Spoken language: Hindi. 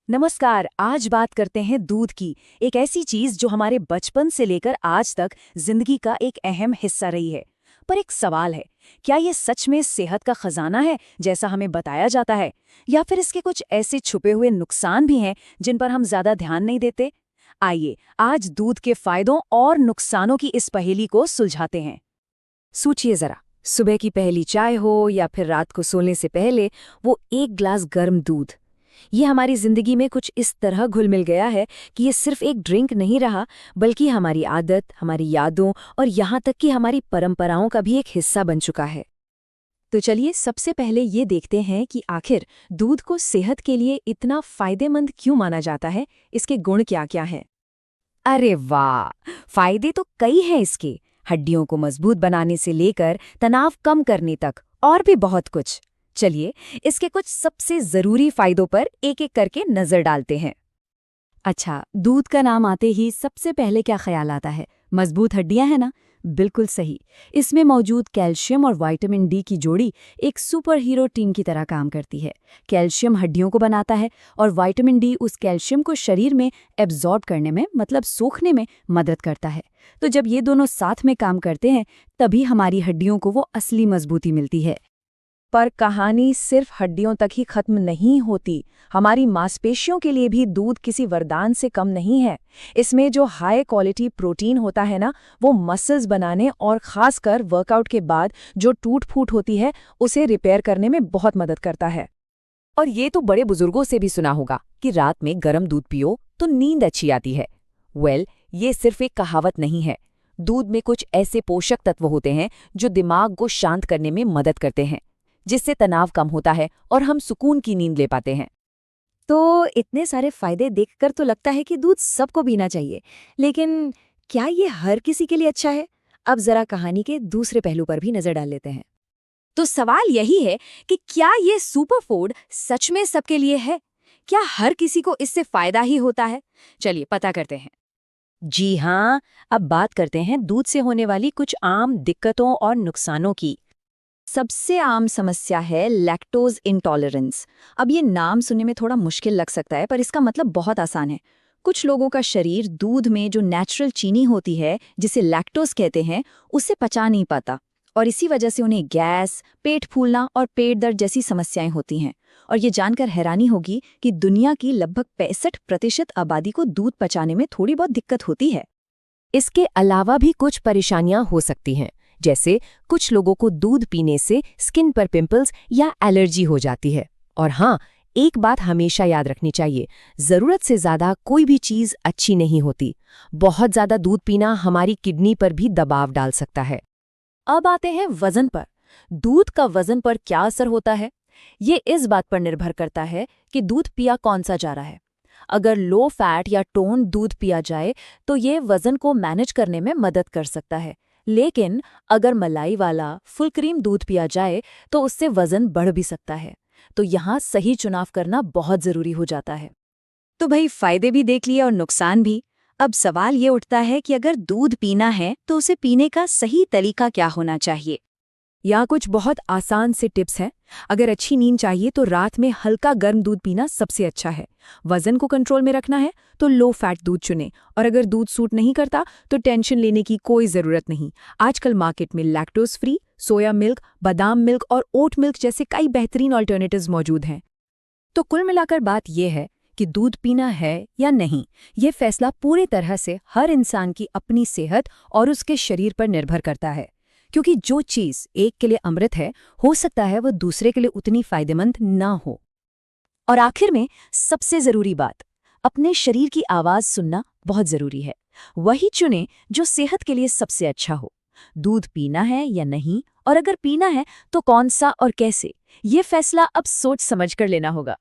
नमस्कार। आज बात करते हैं दूध की, एक ऐसी चीज जो हमारे बचपन से लेकर आज तक जिंदगी का एक अहम हिस्सा रही है। पर एक सवाल है, क्या ये सच में सेहत का खजाना है जैसा हमें बताया जाता है, या फिर इसके कुछ ऐसे छुपे हुए नुकसान भी हैं जिन पर हम ज्यादा ध्यान नहीं देते। आइए आज दूध के फायदों और नुकसानों की इस पहेली को सुलझाते हैं। सोचिए जरा, सुबह की पहली चाय हो या फिर रात को सोने से पहले वो एक ग्लास गर्म दूध, ये हमारी जिंदगी में कुछ इस तरह घुल मिल गया है कि ये सिर्फ एक ड्रिंक नहीं रहा, बल्कि हमारी आदत, हमारी यादों और यहाँ तक कि हमारी परंपराओं का भी एक हिस्सा बन चुका है। तो चलिए सबसे पहले ये देखते हैं कि आखिर दूध को सेहत के लिए इतना फायदेमंद क्यों माना जाता है, इसके गुण क्या क्या हैं। अरे वाह, फायदे तो कई हैं इसके। हड्डियों को मजबूत बनाने से लेकर तनाव कम करने तक और भी बहुत कुछ। चलिए इसके कुछ सबसे जरूरी फायदों पर एक एक करके नजर डालते हैं। अच्छा, दूध का नाम आते ही सबसे पहले क्या ख्याल आता है? मजबूत हड्डियां हैं ना? बिल्कुल सही। इसमें मौजूद कैल्शियम और विटामिन डी की जोड़ी एक सुपर हीरो टीम की तरह काम करती है। कैल्शियम हड्डियों को बनाता है और विटामिन डी उस कैल्शियम को शरीर में एब्जॉर्ब करने में, मतलब सोखने में मदद करता है। तो जब ये दोनों साथ में काम करते हैं तभी हमारी हड्डियों को वो असली मजबूती मिलती है। पर कहानी सिर्फ हड्डियों तक ही खत्म नहीं होती। हमारी मांसपेशियों के लिए भी दूध किसी वरदान से कम नहीं है। इसमें जो हाई क्वालिटी प्रोटीन होता है ना, वो मसल्स बनाने और खासकर वर्कआउट के बाद जो टूट फूट होती है उसे रिपेयर करने में बहुत मदद करता है। और ये तो बड़े बुजुर्गों से भी सुना होगा कि रात में गर्म दूध पियो तो नींद अच्छी आती है। ये सिर्फ एक कहावत नहीं है। दूध में कुछ ऐसे पोषक तत्व होते हैं जो दिमाग को शांत करने में मदद करते हैं, जिससे तनाव कम होता है और हम सुकून की नींद ले पाते हैं। तो इतने सारे फायदे देखकर तो लगता है कि दूध सबको पीना चाहिए, लेकिन क्या ये हर किसी के लिए अच्छा है? अब जरा कहानी के दूसरे पहलू पर भी नजर डाल लेते हैं। तो सवाल यही है कि क्या ये सुपर फूड सच में सबके लिए है? क्या हर किसी को इससे फायदा ही होता है? चलिए पता करते हैं। जी हाँ, अब बात करते हैं दूध से होने वाली कुछ आम दिक्कतों और नुकसानों की। सबसे आम समस्या है लैक्टोज इंटॉलरेंस। अब ये नाम सुनने में थोड़ा मुश्किल लग सकता है, पर इसका मतलब बहुत आसान है। कुछ लोगों का शरीर दूध में जो नेचुरल चीनी होती है, जिसे लैक्टोज कहते हैं, उसे पचा नहीं पाता, और इसी वजह से उन्हें गैस, पेट फूलना और पेट दर्द जैसी समस्याएं होती हैं। और ये जानकर हैरानी होगी कि दुनिया की लगभग 65% आबादी को दूध पचाने में थोड़ी बहुत दिक्कत होती है। इसके अलावा भी कुछ परेशानियां हो सकती हैं, जैसे कुछ लोगों को दूध पीने से स्किन पर पिंपल्स या एलर्जी हो जाती है। और हाँ, एक बात हमेशा याद रखनी चाहिए, जरूरत से ज्यादा कोई भी चीज अच्छी नहीं होती। बहुत ज्यादा दूध पीना हमारी किडनी पर भी दबाव डाल सकता है। अब आते हैं वजन पर। दूध का वजन पर क्या असर होता है? ये इस बात पर निर्भर करता है कि दूध पिया कौन सा जा रहा है। अगर लो फैट या टोन दूध पिया जाए तो ये वजन को मैनेज करने में मदद कर सकता है, लेकिन अगर मलाई वाला फुल क्रीम दूध पिया जाए तो उससे वजन बढ़ भी सकता है। तो यहाँ सही चुनाव करना बहुत जरूरी हो जाता है। तो भाई, फायदे भी देख लिए और नुकसान भी। अब सवाल ये उठता है कि अगर दूध पीना है तो उसे पीने का सही तरीका क्या होना चाहिए। यहाँ कुछ बहुत आसान से टिप्स हैं। अगर अच्छी नींद चाहिए तो रात में हल्का गर्म दूध पीना सबसे अच्छा है। वजन को कंट्रोल में रखना है तो लो फैट दूध चुनें, और अगर दूध सूट नहीं करता तो टेंशन लेने की कोई ज़रूरत नहीं। आजकल मार्केट में लैक्टोज फ्री, सोया मिल्क, बादाम मिल्क और ओट मिल्क जैसे कई बेहतरीन ऑल्टरनेटिव्स मौजूद हैं। तो कुल मिलाकर बात यह है कि दूध पीना है या नहीं, ये फैसला पूरी तरह से हर इंसान की अपनी सेहत और उसके शरीर पर निर्भर करता है। क्योंकि जो चीज़ एक के लिए अमृत है, हो सकता है वह दूसरे के लिए उतनी फायदेमंद ना हो। और आखिर में सबसे जरूरी बात, अपने शरीर की आवाज सुनना बहुत जरूरी है। वही चुनें जो सेहत के लिए सबसे अच्छा हो। दूध पीना है या नहीं, और अगर पीना है तो कौन सा और कैसे, ये फैसला अब सोच समझ कर लेना होगा।